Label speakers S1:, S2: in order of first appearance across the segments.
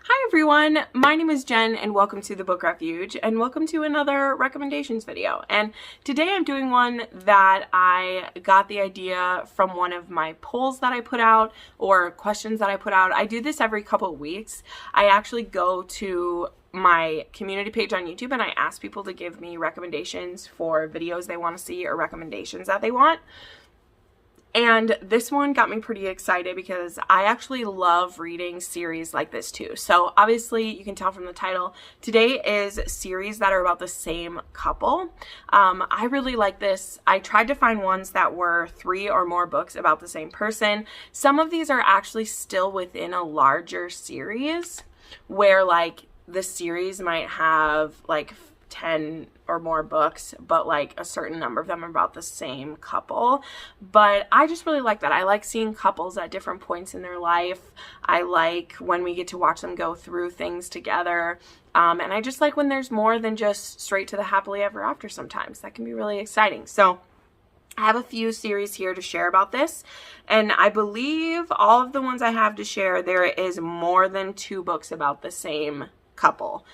S1: Hi everyone, my name is Jen and welcome to the Book Refuge and welcome to another recommendations video. And today I'm doing one that I got the idea from one of my polls that I put out or questions that I put out. I do this every couple of weeks. I actually go to my community page on YouTube and I ask people to give me recommendations for videos they want to see or recommendations that they want. And this one got me pretty excited because I actually love reading series like this too. So obviously you can tell from the title, today is series that are about the same couple. I really like this. I tried to find ones that were 3 or more books about the same person. Some of these are actually still within a larger series where like the series might have like 10 or more books, but like a certain number of them are about the same couple. But I just really like that. I like seeing couples at different points in their life. I like when we get to watch them go through things together. And I just like when there's more than just straight to the happily ever after sometimes. That can be really exciting. So I have a few series here to share about this, and I believe all of the ones I have to share, there is more than 2 books about the same couple.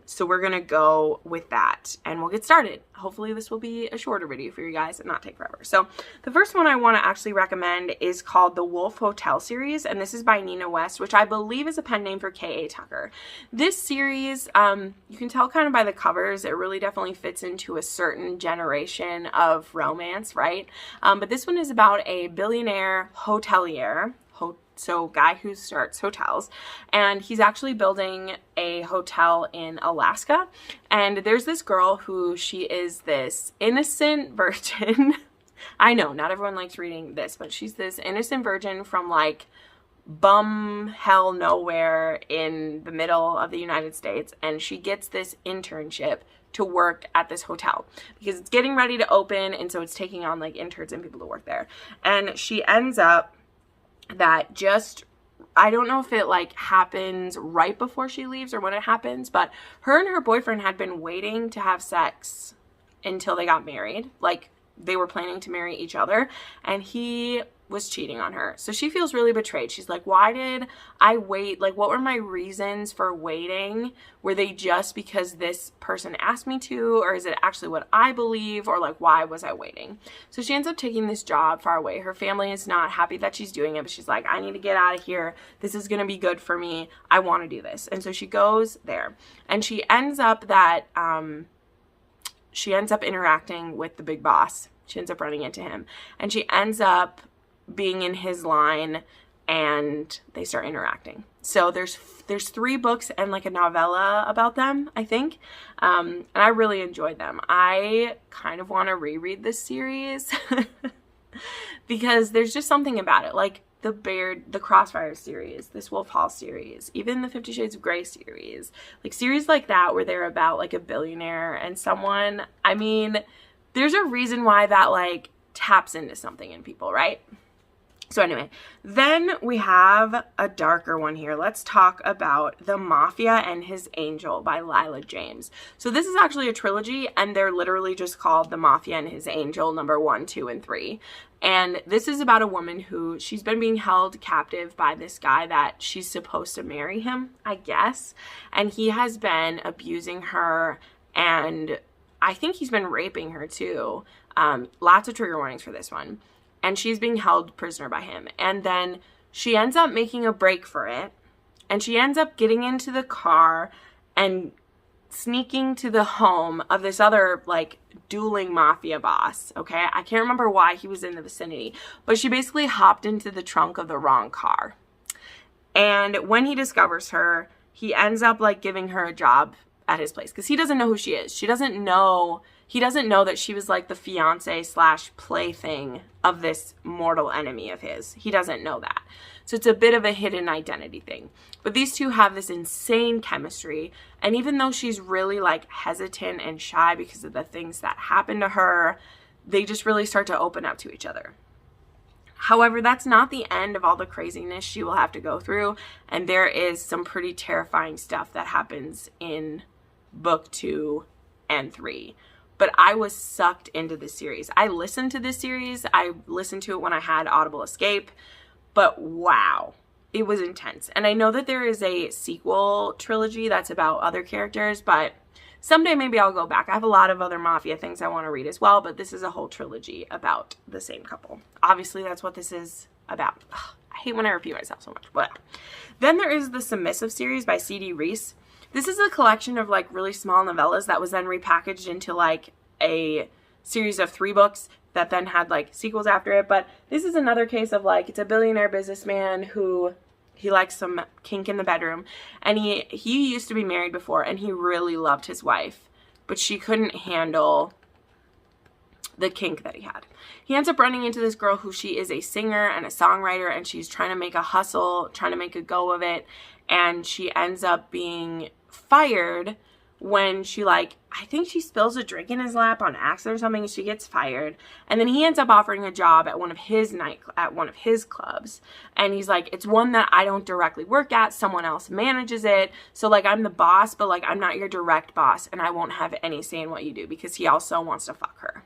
S1: So we're going to go with that and we'll get started. Hopefully this will be a shorter video for you guys and not take forever. So the first one I want to actually recommend is called the Wolf Hotel series. And this is by Nina West, which I believe is a pen name for K.A. Tucker. This series, you can tell kind of by the covers, it really definitely fits into a certain generation of romance, right? But this one is about a billionaire hotelier, so guy who starts hotels, and he's actually building a hotel in Alaska. And there's this girl who she is this innocent virgin. I know not everyone likes reading this, but she's this innocent virgin from like bum hell nowhere in the middle of the United States, and she gets this internship to work at this hotel because it's getting ready to open, and so it's taking on like interns and people to work there. And she ends up that just, I don't know if it like happens right before she leaves or when it happens, but her and her boyfriend had been waiting to have sex until they got married. Like they were planning to marry each other, and he was cheating on her. So she feels really betrayed. She's like, why did I wait? Like, what were my reasons for waiting? Were they just because this person asked me to, or is it actually what I believe, or like, why was I waiting? So she ends up taking this job far away. Her family is not happy that she's doing it, but she's like, I need to get out of here. This is going to be good for me. I want to do this. And so she goes there, and she ends up interacting with the big boss. She ends up running into him, and she ends up being in his line, and they start interacting. So there's 3 books and like a novella about them, I think. And I really enjoyed them. I kind of want to reread this series because there's just something about it. Like the Crossfire series, this Wolf Hall series, even the 50 Shades of Grey series, like series like that where they're about like a billionaire and someone, I mean, there's a reason why that like taps into something in people, right? So anyway, then we have a darker one here. Let's talk about The Mafia and His Angel by Lylah James. So this is actually a trilogy, and they're literally just called The Mafia and His Angel number 1, 2, and 3. And this is about a woman who, she's been being held captive by this guy that she's supposed to marry him, I guess. And he has been abusing her, and I think he's been raping her too. Lots of trigger warnings for this one. And she's being held prisoner by him. And then she ends up making a break for it. And she ends up getting into the car and sneaking to the home of this other, like, dueling mafia boss, okay? I can't remember why he was in the vicinity. But she basically hopped into the trunk of the wrong car. And when he discovers her, he ends up, like, giving her a job at his place. Because he doesn't know who she is. He doesn't know that she was like the fiance / plaything of this mortal enemy of his. He doesn't know that. So it's a bit of a hidden identity thing. But these two have this insane chemistry. And even though she's really like hesitant and shy because of the things that happen to her, they just really start to open up to each other. However, that's not the end of all the craziness she will have to go through. And there is some pretty terrifying stuff that happens in book 2 and 3. But I was sucked into this series. I listened to this series. I listened to it when I had Audible Escape. But wow. it was intense. And I know that there is a sequel trilogy that's about other characters, but someday maybe I'll go back. I have a lot of other Mafia things I want to read as well, but this is a whole trilogy about the same couple. Obviously, that's what this is about. Ugh, I hate when I repeat myself so much. But then there is the Submissive series by C.D. Reiss. This is a collection of like really small novellas that was then repackaged into like a series of 3 books that then had like sequels after it. But this is another case of like, it's a billionaire businessman who he likes some kink in the bedroom, and he used to be married before, and he really loved his wife, but she couldn't handle the kink that he had. He ends up running into this girl who she is a singer and a songwriter, and she's trying to make a hustle, trying to make a go of it, and she ends up being fired when she, like, I think she spills a drink in his lap on accident or something, and she gets fired. And then he ends up offering a job at one of his clubs. And he's like, it's one that I don't directly work at. Someone else manages it. So, like, I'm the boss, but, like, I'm not your direct boss, and I won't have any say in what you do, because he also wants to fuck her.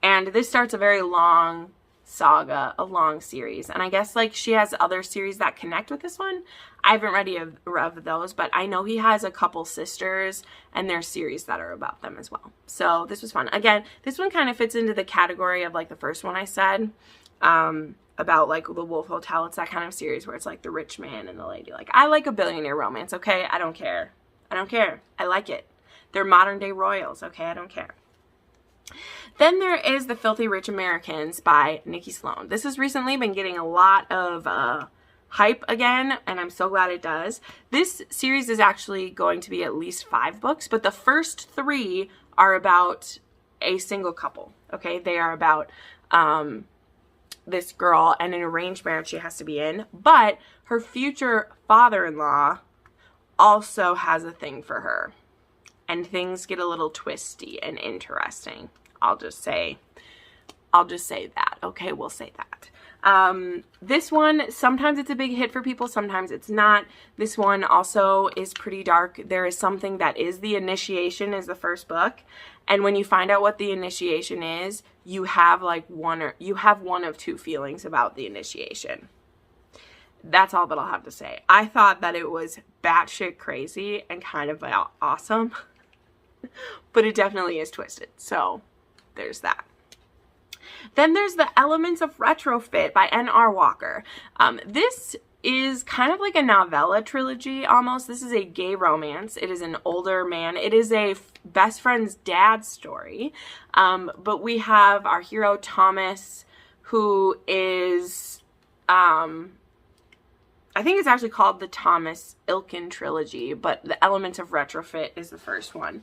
S1: And this starts a very long saga, a long series. And I guess, like, she has other series that connect with this one. I haven't read any of those, but I know he has a couple sisters, and there's series that are about them as well. So this was fun. Again, this one kind of fits into the category of, like, the first one I said, about, like, the Wolf Hotel. It's that kind of series where it's, like, the rich man and the lady. Like, I like a billionaire romance, okay? I don't care. I don't care. I like it. They're modern-day royals, okay? I don't care. Then there is The Filthy Rich Americans by Nikki Sloane. This has recently been getting a lot of hype again, and I'm so glad it does. This series is actually going to be at least 5 books, but the first 3 are about a single couple, okay? They are about this girl and an arranged marriage she has to be in, but her future father-in-law also has a thing for her, and things get a little twisty and interesting. I'll just say that, okay? We'll say that. This one, sometimes it's a big hit for people, sometimes it's not. This one also is pretty dark. There is something that is the initiation, is the first book, and when you find out what the initiation is, you have like one of 2 feelings about the initiation. That's all that I'll have to say. I thought that it was batshit crazy and kind of awesome, but it definitely is twisted, so there's that. Then there's the Elements of Retrofit by N.R. Walker. This is kind of like a novella trilogy almost. This is a gay romance. It is an older man. It is a best friend's dad story. But we have our hero Thomas, who is, I think it's actually called the Thomas Elkin trilogy, but the Elements of Retrofit is the first one.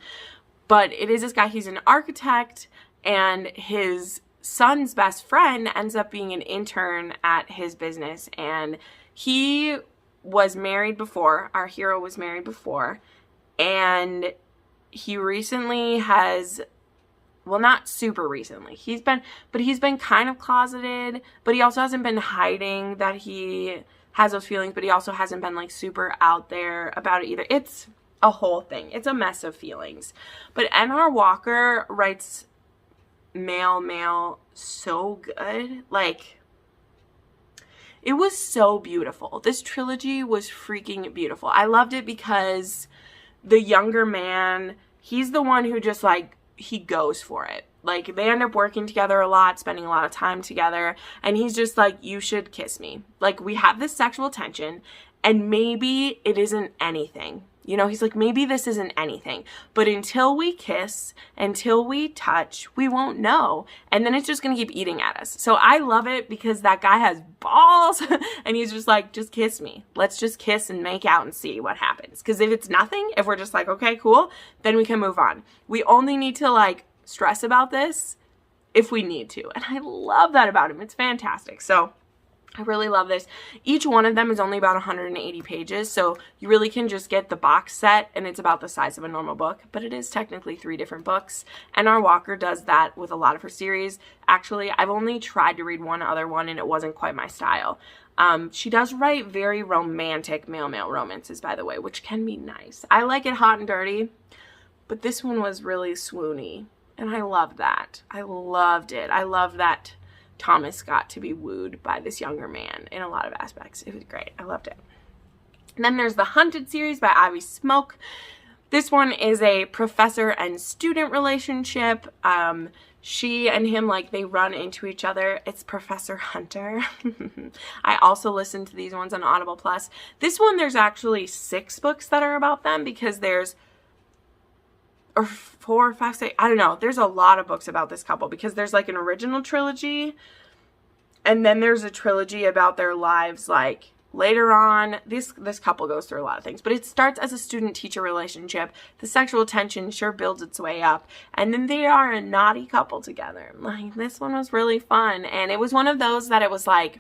S1: But it is this guy, he's an architect, and his son's best friend ends up being an intern at his business, and he was married before. Our hero was married before, and he recently has, well, not super recently, he's been kind of closeted, but he also hasn't been hiding that he has those feelings, but he also hasn't been like super out there about it either. It's a whole thing. It's a mess of feelings. But N.R. Walker writes male so good. Like, it was so beautiful. This trilogy was freaking beautiful. I loved it because the younger man, he's the one who just like, he goes for it. Like, they end up working together a lot, spending a lot of time together, and he's just like, you should kiss me. Like, we have this sexual tension, and maybe it isn't anything. You know, he's like, maybe this isn't anything, but until we kiss, until we touch, we won't know. And then it's just going to keep eating at us. So I love it because that guy has balls and he's just like, just kiss me. Let's just kiss and make out and see what happens. Because if it's nothing, if we're just like, okay, cool, then we can move on. We only need to like stress about this if we need to. And I love that about him. It's fantastic. So I really love this. Each one of them is only about 180 pages, so you really can just get the box set, and it's about the size of a normal book, but it is technically 3 different books. N.R. Walker does that with a lot of her series. Actually, I've only tried to read one other one, and it wasn't quite my style. She does write very romantic male-male romances, by the way, which can be nice. I like it hot and dirty, but this one was really swoony, and I loved that. I loved it. I love that Thomas got to be wooed by this younger man in a lot of aspects. It was great. I loved it. And then there's the Hunted series by Smoak. This one is a professor and student relationship. She and him, like, they run into each other. It's Professor Hunter. I also listened to these ones on Audible Plus. This one, there's actually 6 books that are about them, because there's, or 4, 5, 6, I don't know. There's a lot of books about this couple, because there's like an original trilogy, and then there's a trilogy about their lives, like, later on. This couple goes through a lot of things, but it starts as a student-teacher relationship. The sexual tension sure builds its way up, and then they are a naughty couple together. Like, this one was really fun, and it was one of those that it was like,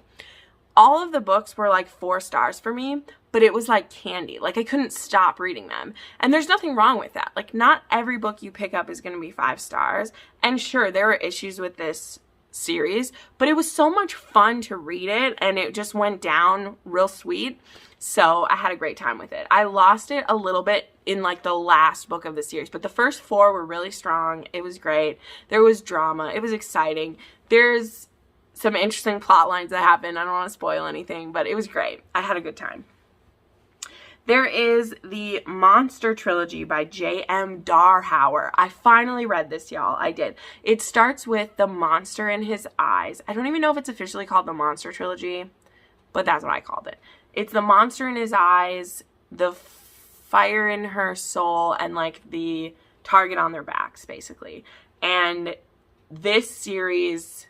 S1: all of the books were like 4 stars for me, but it was like candy. Like, I couldn't stop reading them, and there's nothing wrong with that. Like, not every book you pick up is going to be 5 stars, and sure, there were issues with this series, but it was so much fun to read it, and it just went down real sweet, so I had a great time with it. I lost it a little bit in like the last book of the series, but the first 4 were really strong. It was great. There was drama. It was exciting. There's some interesting plot lines that happen. I don't want to spoil anything, but it was great. I had a good time. There is the Monster Trilogy by J.M. Darhower. I finally read this, y'all. I did. It starts with The Monster in His Eyes. I don't even know if it's officially called the Monster Trilogy, but that's what I called it. It's The Monster in His Eyes, The Fire in Her Soul, and like the Target on Their Backs, basically. And this series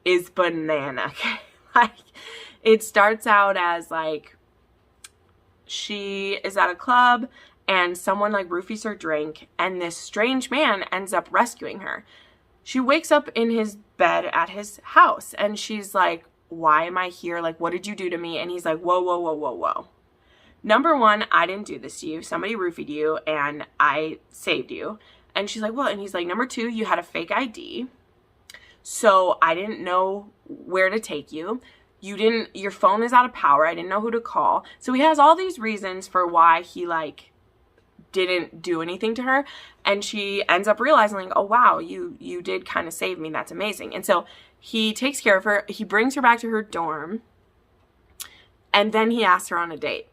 S1: is banana. Like, it starts out as like, she is at a club and someone like roofies her drink, and this strange man ends up rescuing her. She wakes up in his bed at his house, and she's like, why am I here? Like, what did you do to me? And he's like, whoa, whoa, whoa, whoa, whoa. Number 1, I didn't do this to you. Somebody roofied you and I saved you. And she's like, well, and he's like, number 2, you had a fake ID. So I didn't know where to take you. Your phone is out of power. I didn't know who to call. So he has all these reasons for why he like didn't do anything to her. And she ends up realizing like, oh wow, you did kind of save me. That's amazing. And so he takes care of her. He brings her back to her dorm. And then he asks her on a date.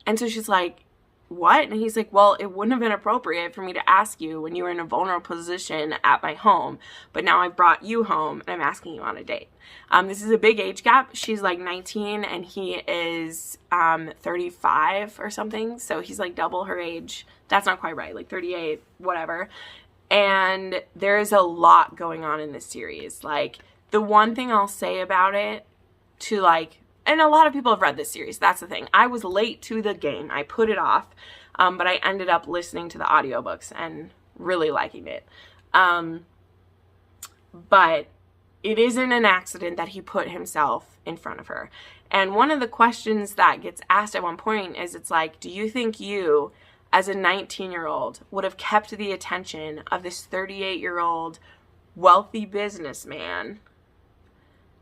S1: And so she's like, what? And he's like, well, it wouldn't have been appropriate for me to ask you when you were in a vulnerable position at my home, but now I've brought you home and I'm asking you on a date. This is a big age gap. She's like 19 and he is 35 or something, so he's like double her age. That's not quite right, like 38, whatever. And there is a lot going on in this series. Like, the one thing I'll say about it, to like, and a lot of people have read this series. That's the thing. I was late to the game. I put it off, but I ended up listening to the audiobooks and really liking it. But it isn't an accident that he put himself in front of her. And one of the questions that gets asked at one point is, it's like, do you think you, as a 19-year-old, would have kept the attention of this 38-year-old wealthy businessman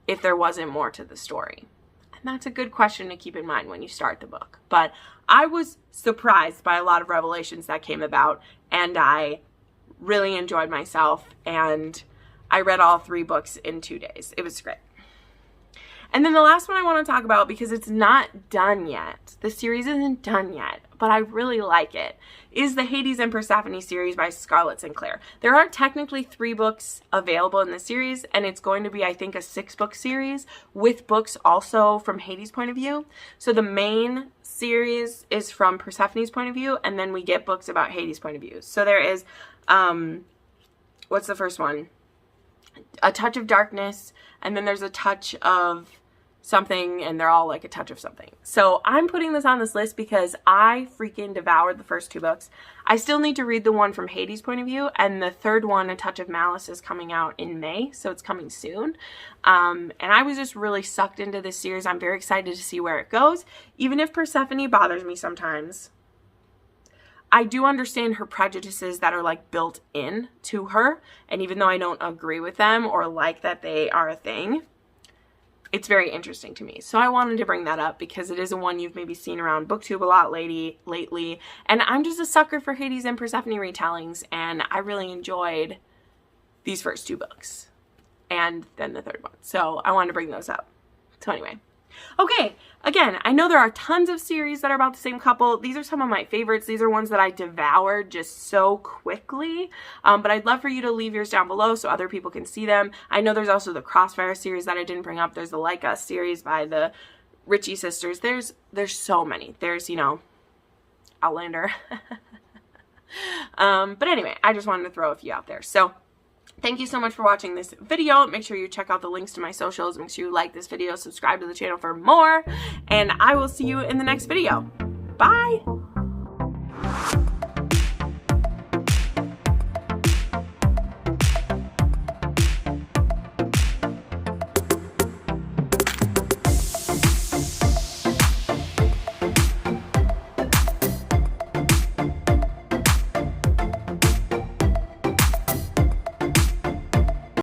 S1: if there wasn't more to the story? And that's a good question to keep in mind when you start the book. But I was surprised by a lot of revelations that came about, and I really enjoyed myself, and I read all 3 books in 2 days. It was great. And then the last one I want to talk about, because it's not done yet, the series isn't done yet, but I really like it, is the Hades and Persephone series by Scarlet Sinclair. There are technically 3 books available in the series, and it's going to be, I think, a 6-book series with books also from Hades' point of view. So the main series is from Persephone's point of view, and then we get books about Hades' point of view. So there is, what's the first one? A Touch of Darkness, and then there's a touch of something, and they're all like a touch of something. So I'm putting this on this list because I freaking devoured the first 2 books. I still need to read the one from Hades' point of view, and the third one, A Touch of Malice, is coming out in May, so it's coming soon. And I was just really sucked into this series. I'm very excited to see where it goes. Even if Persephone bothers me sometimes, I do understand her prejudices that are like built in to her, and even though I don't agree with them or like that they are a thing, it's very interesting to me. So I wanted to bring that up because it is a one you've maybe seen around Booktube a lot lately, and I'm just a sucker for Hades and Persephone retellings, and I really enjoyed these first 2 books. and then the third one. So I wanted to bring those up. So anyway. Okay, again, I know there are tons of series that are about the same couple. These are some of my favorites. These are ones that I devoured just so quickly. But I'd love for you to leave yours down below so other people can see them. I know there's also the Crossfire series that I didn't bring up. There's the Like Us series by the Ritchie sisters. There's so many. There's, you know, Outlander. But anyway, I just wanted to throw a few out there. So thank you so much for watching this video. Make sure you check out the links to my socials. Make sure you like this video, subscribe to the channel for more, and I will see you in the next video. Bye!